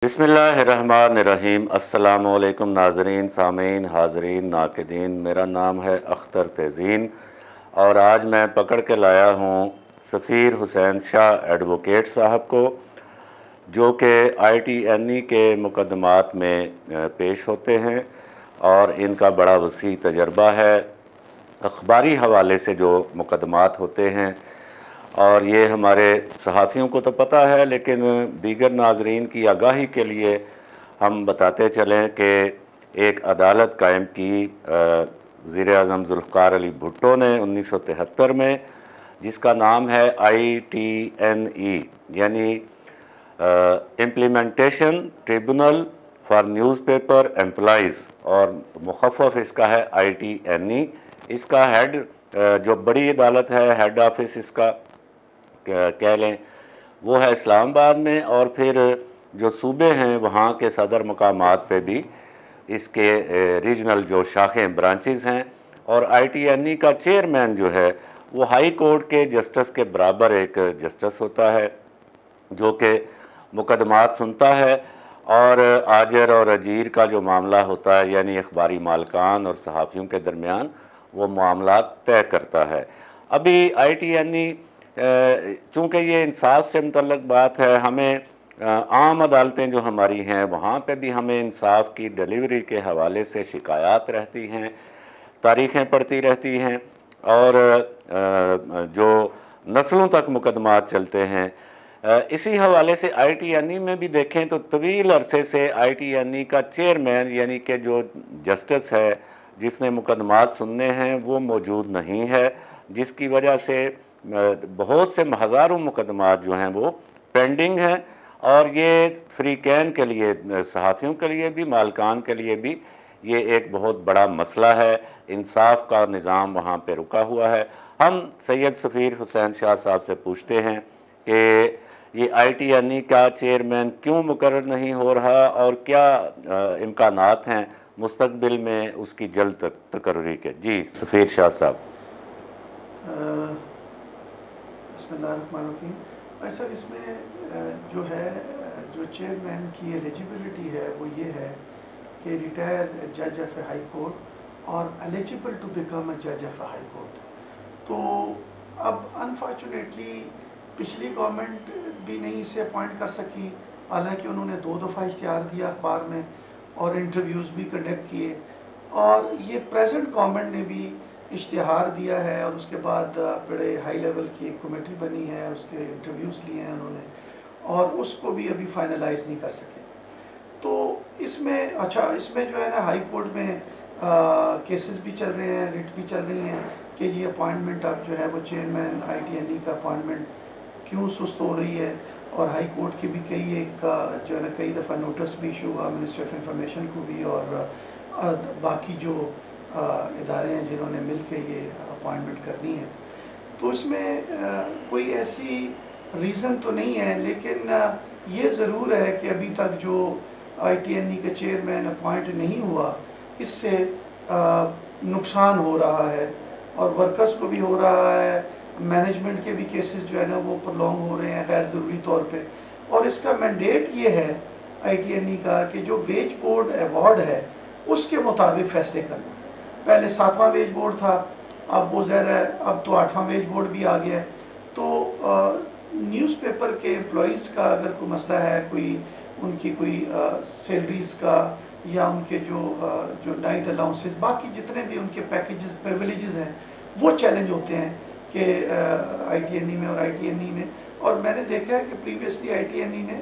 بسم اللہ الرحمن الرحیم۔ السلام علیکم ناظرین، سامعین، حاضرین، ناقدین۔ میرا نام ہے اختر تیزین اور آج میں پکڑ کے لایا ہوں سفیر حسین شاہ ایڈووکیٹ صاحب کو، جو کہ آئی ٹی این ای کے مقدمات میں پیش ہوتے ہیں اور ان کا بڑا وسیع تجربہ ہے۔ اخباری حوالے سے جو مقدمات ہوتے ہیں، اور یہ ہمارے صحافیوں کو تو پتہ ہے، لیکن دیگر ناظرین کی آگاہی کے لیے ہم بتاتے چلیں کہ ایک عدالت قائم کی وزیر اعظم ذوالفقار علی بھٹو نے 1973 میں، جس کا نام ہے آئی ٹی این ای، یعنی implementation tribunal for news paper employees, اور مخفف اس کا ہے آئی ٹی این ای۔ اس کا ہیڈ جو بڑی عدالت ہے، ہیڈ آفس اس کا کہہ لیں، وہ ہے اسلام آباد میں، اور پھر جو صوبے ہیں وہاں کے صدر مقامات پہ بھی اس کے ریجنل جو شاخیں برانچز ہیں۔ اور آئی ٹی این ای کا چیئرمین جو ہے وہ ہائی کورٹ کے جسٹس کے برابر ایک جسٹس ہوتا ہے، جو کہ مقدمات سنتا ہے اور آجر اور اجیر کا جو معاملہ ہوتا ہے، یعنی اخباری مالکان اور صحافیوں کے درمیان، وہ معاملات طے کرتا ہے۔ ابھی آئی ٹی این ای چونکہ یہ انصاف سے متعلق بات ہے، ہمیں عام عدالتیں جو ہماری ہیں وہاں پہ بھی ہمیں انصاف کی ڈیلیوری کے حوالے سے شکایات رہتی ہیں، تاریخیں پڑتی رہتی ہیں، اور جو نسلوں تک مقدمات چلتے ہیں۔ اسی حوالے سے آئی ٹی این ای میں بھی دیکھیں تو طویل عرصے سے آئی ٹی این ای کا چیئرمین، یعنی کہ جو جسٹس ہے جس نے مقدمات سننے ہیں، وہ موجود نہیں ہے، جس کی وجہ سے بہت سے ہزاروں مقدمات جو ہیں وہ پینڈنگ ہیں، اور یہ فریقین کے لیے، صحافیوں کے لیے بھی، مالکان کے لیے بھی، یہ ایک بہت بڑا مسئلہ ہے۔ انصاف کا نظام وہاں پہ رکا ہوا ہے۔ ہم سید سفیر حسین شاہ صاحب سے پوچھتے ہیں کہ یہ آئی ٹی این ای کا چیئرمین کیوں مقرر نہیں ہو رہا، اور کیا امکانات ہیں مستقبل میں اس کی جلد تقرری کے۔ جی سفیر شاہ صاحب۔ بسم اللہ الرحمن الرحیم۔ بھائی صاحب، اس میں جو ہے، جو چیئرمین کی ایلیجیبلٹی ہے وہ یہ ہے کہ ریٹائر جج آف اے ہائی کورٹ اور ایلیجیبل ٹو بیکم اے جج آف اے ہائی کورٹ۔ تو اب انفارچونیٹلی پچھلی گورنمنٹ بھی نہیں اسے اپوائنٹ کر سکی، حالانکہ انہوں نے 2 دفعہ اشتہار دیا اخبار میں اور انٹرویوز بھی کنڈکٹ کیے، اور یہ پریزنٹ گورنمنٹ نے بھی اشتہار دیا ہے، اور اس کے بعد بڑے ہائی لیول کی ایک کمیٹی بنی ہے، اس کے انٹرویوز لیے ہیں انہوں نے، اور اس کو بھی ابھی فائنلائز نہیں کر سکے۔ تو اس میں اس میں جو ہے نا، ہائی کورٹ میں کیسز بھی چل رہے ہیں، ریٹ بھی چل رہی ہیں کہ یہ اپوائنٹمنٹ اب جو ہے وہ چیئرمین آئی ٹی این ای کا اپوائنٹمنٹ کیوں سست ہو رہی ہے، اور ہائی کورٹ کی بھی جو ہے نا کئی دفعہ نوٹس بھی ایشو ہوا منسٹری آف انفارمیشن کو بھی، اور باقی جو ادارے ہیں جنہوں نے مل کے یہ اپوائنٹمنٹ کرنی ہے۔ تو اس میں کوئی ایسی ریزن تو نہیں ہے، لیکن یہ ضرور ہے کہ ابھی تک جو آئی ٹی این ای کا چیئرمین اپوائنٹ نہیں ہوا، اس سے نقصان ہو رہا ہے، اور ورکرز کو بھی ہو رہا ہے، مینجمنٹ کے بھی کیسز جو ہے نا وہ پرلونگ ہو رہے ہیں غیر ضروری طور پہ۔ اور اس کا مینڈیٹ یہ ہے آئی ٹی این ای کا کہ جو ویج بورڈ ایوارڈ ہے اس کے مطابق فیصلے کرنا۔ پہلے 7واں ویج بورڈ تھا، اب وہ ظاہر ہے اب تو 8واں ویج بورڈ بھی آ گیا ہے۔ تو نیوز پیپر کے امپلائیز کا اگر کوئی مسئلہ ہے، کوئی ان کی کوئی سیلریز کا، یا ان کے جو نائٹ الاؤنسز، باقی جتنے بھی ان کے پیکیجز پریویلیجز ہیں، وہ چیلنج ہوتے ہیں کہ آئی ٹی این ای میں اور آئی ٹی این ای نے۔ اور میں نے دیکھا ہے کہ پریویسلی آئی ٹی این ای نے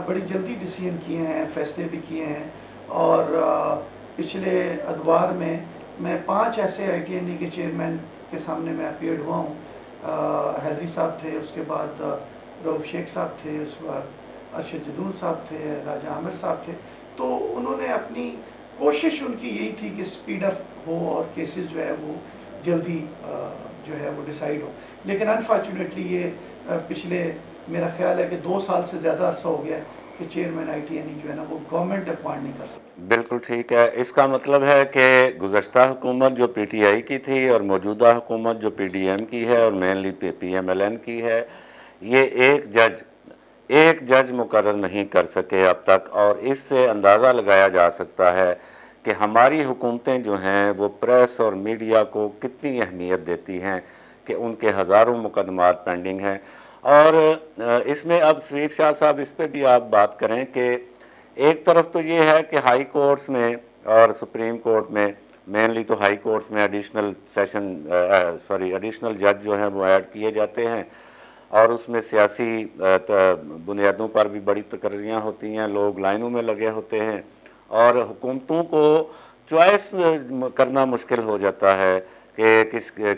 بڑی جلدی ڈیسیژن کیے ہیں، فیصلے بھی کیے ہیں، اور پچھلے ادوار میں 5 ایسے آئی ٹی این ای کے چیئرمین کے سامنے میں اپیئرڈ ہوا ہوں۔ حیدری صاحب تھے، اس کے بعد رؤف شیخ صاحب تھے، اس کے بعد ارشد جدون صاحب تھے، راجہ عامر صاحب تھے۔ تو انہوں نے اپنی کوشش ان کی یہی تھی کہ سپیڈ اپ ہو اور کیسز جو ہے وہ جلدی جو ہے وہ ڈیسائیڈ ہو، لیکن انفارچونیٹلی یہ پچھلے میرا خیال ہے کہ 2 سال سے زیادہ عرصہ ہو گیا ہے کہ چیئرمین آئی ٹی این ای جو ہے نا وہ گورنمنٹ اپوائنٹ نہیں کر سکتی۔ بالکل ٹھیک ہے۔ اس کا مطلب ہے کہ گزشتہ حکومت جو پی ٹی آئی کی تھی اور موجودہ حکومت جو پی ڈی ایم کی ہے اور mainly P M L N کی ہے، یہ ایک جج ایک جج مقرر نہیں کر سکے اب تک، اور اس سے اندازہ لگایا جا سکتا ہے کہ ہماری حکومتیں جو ہیں وہ پریس اور میڈیا کو کتنی اہمیت دیتی ہیں کہ ان کے ہزاروں مقدمات پینڈنگ ہیں۔ اور اس میں اب سویپ شاہ صاحب اس پہ بھی آپ بات کریں کہ ایک طرف تو یہ ہے کہ ہائی کورٹس میں اور سپریم کورٹ میں، مینلی تو ہائی کورٹس میں ایڈیشنل جج جو ہیں وہ ایڈ کیے جاتے ہیں، اور اس میں سیاسی بنیادوں پر بھی بڑی تقرریاں ہوتی ہیں، لوگ لائنوں میں لگے ہوتے ہیں، اور حکومتوں کو چوائس کرنا مشکل ہو جاتا ہے کہ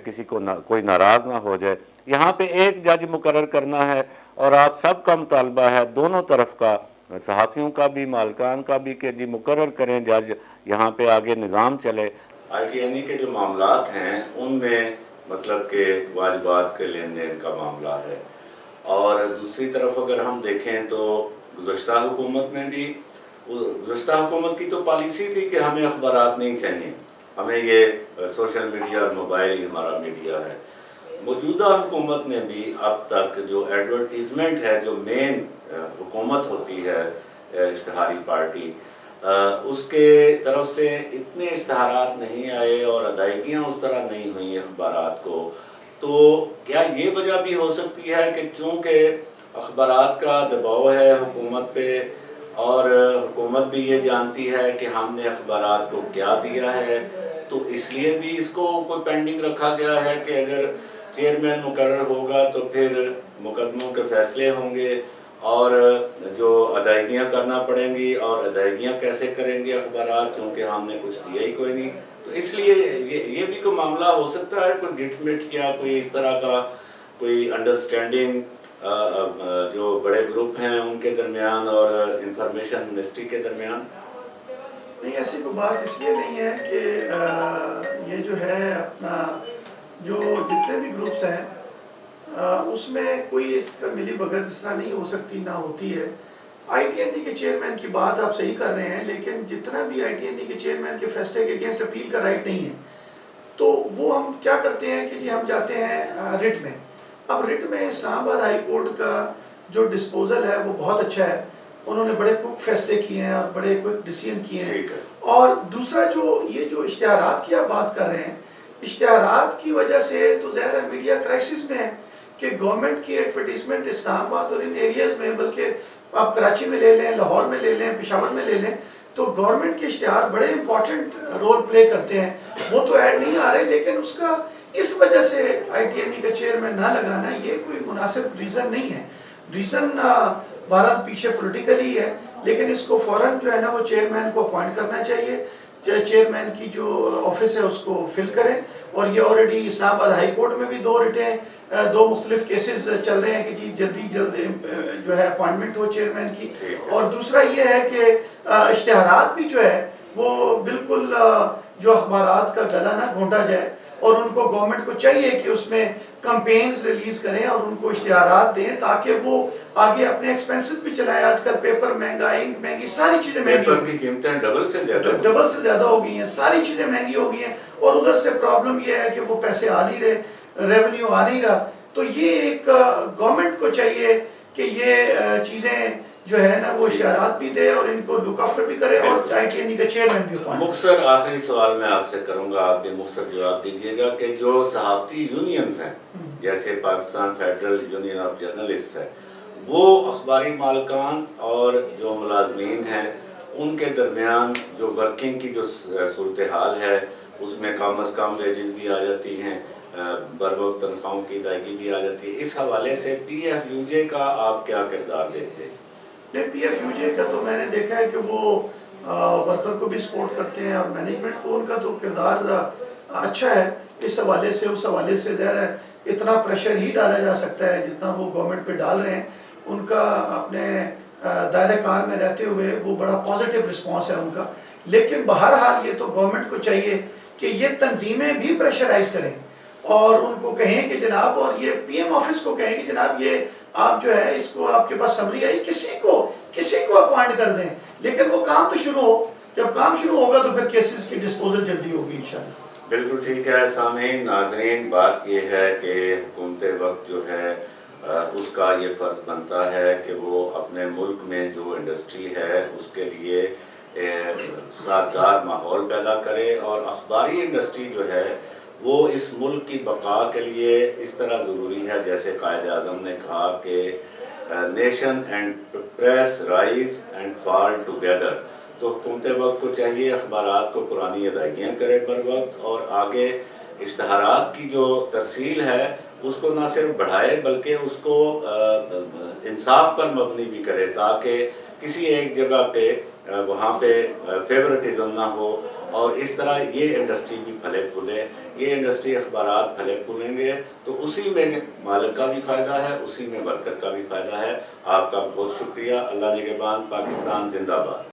کسی کو کوئی ناراض نہ ہو جائے۔ یہاں پہ ایک جج مقرر کرنا ہے، اور آپ سب کا مطالبہ ہے، دونوں طرف کا، صحافیوں کا بھی، مالکان کا بھی، کہ جی مقرر کریں جج، یہاں پہ آگے نظام چلے۔ آئی ٹی این ای کے جو معاملات ہیں ان میں مطلب کہ واجبات کے لین دین کا معاملہ ہے، اور دوسری طرف اگر ہم دیکھیں تو گزشتہ حکومت میں بھی، گزشتہ حکومت کی تو پالیسی تھی کہ ہمیں اخبارات نہیں چاہیے، ہمیں یہ سوشل میڈیا اور موبائل ہی ہمارا میڈیا ہے۔ موجودہ حکومت نے بھی اب تک جو ایڈورٹیزمنٹ ہے، جو مین حکومت ہوتی ہے اشتہاری پارٹی، اس کے طرف سے اتنے اشتہارات نہیں آئے اور ادائیگیاں اس طرح نہیں ہوئیں اخبارات کو۔ تو کیا یہ وجہ بھی ہو سکتی ہے کہ چونکہ اخبارات کا دباؤ ہے حکومت پہ، اور حکومت بھی یہ جانتی ہے کہ ہم نے اخبارات کو کیا دیا ہے، تو اس لیے بھی اس کو کوئی پینڈنگ رکھا گیا ہے کہ اگر چیئرمین مقرر ہوگا تو پھر مقدموں کے فیصلے ہوں گے، اور جو ادائیگیاں کرنا پڑیں گی، اور ادائیگیاں کیسے کریں گے اخبارات، چونکہ ہم نے کچھ دیا ہی کوئی نہیں، تو اس لیے یہ بھی کوئی معاملہ ہو سکتا ہے، کوئی گٹ مٹ یا کوئی اس طرح کا کوئی انڈرسٹینڈنگ جو بڑے گروپ ہیں ان کے درمیان اور انفارمیشن منسٹری کے درمیان۔ نہیں، ایسی کوئی بات اس لیے نہیں ہے کہ یہ جو ہے اپنا جو جتنے بھی گروپس ہیں اس میں کوئی اس کا ملی بھگت اس طرح نہیں ہو سکتی، نہ ہوتی ہے۔ آئی ٹی این ای کے چیئرمین کی بات آپ صحیح کر رہے ہیں، لیکن جتنا بھی آئی ٹی این ای کے چیئرمین کے فیصلے کے اگینسٹ اپیل کا رائٹ نہیں ہے، تو وہ ہم کیا کرتے ہیں کہ جی ہم جاتے ہیں رٹ میں۔ اب رٹ میں اسلام آباد ہائی کورٹ کا جو ڈسپوزل ہے وہ بہت اچھا ہے، انہوں نے بڑے کوئک فیصلے کیے ہیں اور بڑے کوئک ڈیسیژن کیے ہیں۔ اور دوسرا یہ جو اشتہارات کی آپ بات کر رہے ہیں، اشتہارات کی وجہ سے تو ظاہر ہے میڈیا کرائسس میں ہے کہ گورنمنٹ کی ایڈورٹیزمنٹ اسلام آباد اور ان ایریاز میں، بلکہ آپ کراچی میں لے لیں، لاہور میں لے لیں، پشاور میں لے لیں، تو گورنمنٹ کے اشتہار بڑے امپورٹنٹ رول پلے کرتے ہیں، وہ تو ایڈ نہیں آ رہے، لیکن اس کا اس وجہ سے آئی ٹی این ای کا چیئرمین نہ لگانا یہ کوئی مناسب ریزن نہیں ہے۔ ریزن بہرحال پیچھے پولیٹیکلی ہے، لیکن اس کو فوراً جو ہے نا وہ چیئرمین کو اپوائنٹ کرنا چاہیے، چیئرمین کی جو آفس ہے اس کو فل کریں، اور یہ آلریڈی اسلام آباد ہائی کورٹ میں بھی دو مختلف کیسز چل رہے ہیں کہ جی جلد جو ہے اپوائنٹمنٹ ہو چیئرمین کی۔ اور دوسرا یہ ہے کہ اشتہارات بھی جو ہے وہ بالکل جو اخبارات کا گلا نہ گھونٹا جائے، اور ان کو گورنمنٹ کو چاہیے کہ اس میں کمپینز ریلیز کریں اور ان کو اشتہارات دیں تاکہ وہ آگے اپنے ایکسپینسز بھی چلائیں۔ آج کل پیپر مہنگا، انک مہنگی، ساری چیزیں مہنگی، پیپر کی قیمتیں ڈبل سے زیادہ ہو گئی ہیں، ساری چیزیں مہنگی ہو گئی ہیں، اور ادھر سے پرابلم یہ ہے کہ وہ پیسے آ نہیں رہے، ریونیو آ نہیں رہا۔ تو یہ ایک گورنمنٹ کو چاہیے کہ یہ چیزیں جو ہے نا وہ اشتہارات بھی دے اور ان کو لک آفٹر بھی کرے، اور آئی ٹی این ای کا چیئرمین بھی اپوائنٹ۔ مختصر آخری سوال میں آپ سے کروں گا، آپ بھی مختصر جواب دیجیے گا کہ جو صحافتی یونینز ہیں جیسے Pakistan federal union of journalist ہے، وہ اخباری مالکان اور جو ملازمین ہیں ان کے درمیان جو ورکنگ کی جو صورتحال ہے اس میں کم از کم ویجز بھی آ جاتی ہیں، بروقت تنخواہوں کی ادائیگی بھی آ جاتی ہے، اس حوالے سے پی ایف یو جے کا آپ کیا کردار دیکھتے ہیں؟ نہیں، پی ایف یو جے کا تو میں نے دیکھا ہے کہ وہ ورکر کو بھی سپورٹ کرتے ہیں، اور مینجمنٹ کو ان کا تو کردار اچھا ہے اس حوالے سے۔ اس حوالے سے ظاہر ہے اتنا پریشر ہی ڈالا جا سکتا ہے جتنا وہ گورنمنٹ پہ ڈال رہے ہیں، ان کا اپنے دائرہ کار میں رہتے ہوئے وہ بڑا پازیٹیو رسپانس ہے ان کا۔ لیکن بہرحال یہ تو گورنمنٹ کو چاہیے کہ یہ تنظیمیں بھی پریشرائز کریں اور ان کو کہیں کہ جناب، اور یہ پی ایم آفس کو کہیں کہ جناب یہ آپ جو ہے اس کو آپ کے پاس سمری آئی، کسی کو اپوائنٹ کر دیں، لیکن وہ کام تو شروع ہو، جب کام شروع ہوگا تو پھر کیسز کی ڈسپوزل جلدی ہوگی انشاءاللہ۔ بالکل ٹھیک ہے۔ سامعین، ناظرین، بات یہ ہے کہ حکومت وقت جو ہے اس کا یہ فرض بنتا ہے کہ وہ اپنے ملک میں جو انڈسٹری ہے اس کے لیے سازگار ماحول پیدا کرے، اور اخباری انڈسٹری جو ہے وہ اس ملک کی بقا کے لیے اس طرح ضروری ہے جیسے قائد اعظم نے کہا کہ nation and press rise and fall together. تو حکومت وقت کو چاہیے اخبارات کو پرانی ادائیگیاں کرے بر وقت، اور آگے اشتہارات کی جو ترسیل ہے اس کو نہ صرف بڑھائے بلکہ اس کو انصاف پر مبنی بھی کرے، تاکہ کسی ایک جگہ پہ وہاں پہ فیورٹزم نہ ہو، اور اس طرح یہ انڈسٹری بھی پھلے پھولے۔ یہ انڈسٹری اخبارات پھلے پھولیں گے تو اسی میں مالک کا بھی فائدہ ہے، اسی میں ورکر کا بھی فائدہ ہے۔ آپ کا بہت شکریہ۔ اللہ نگہبان۔ پاکستان زندہ باد۔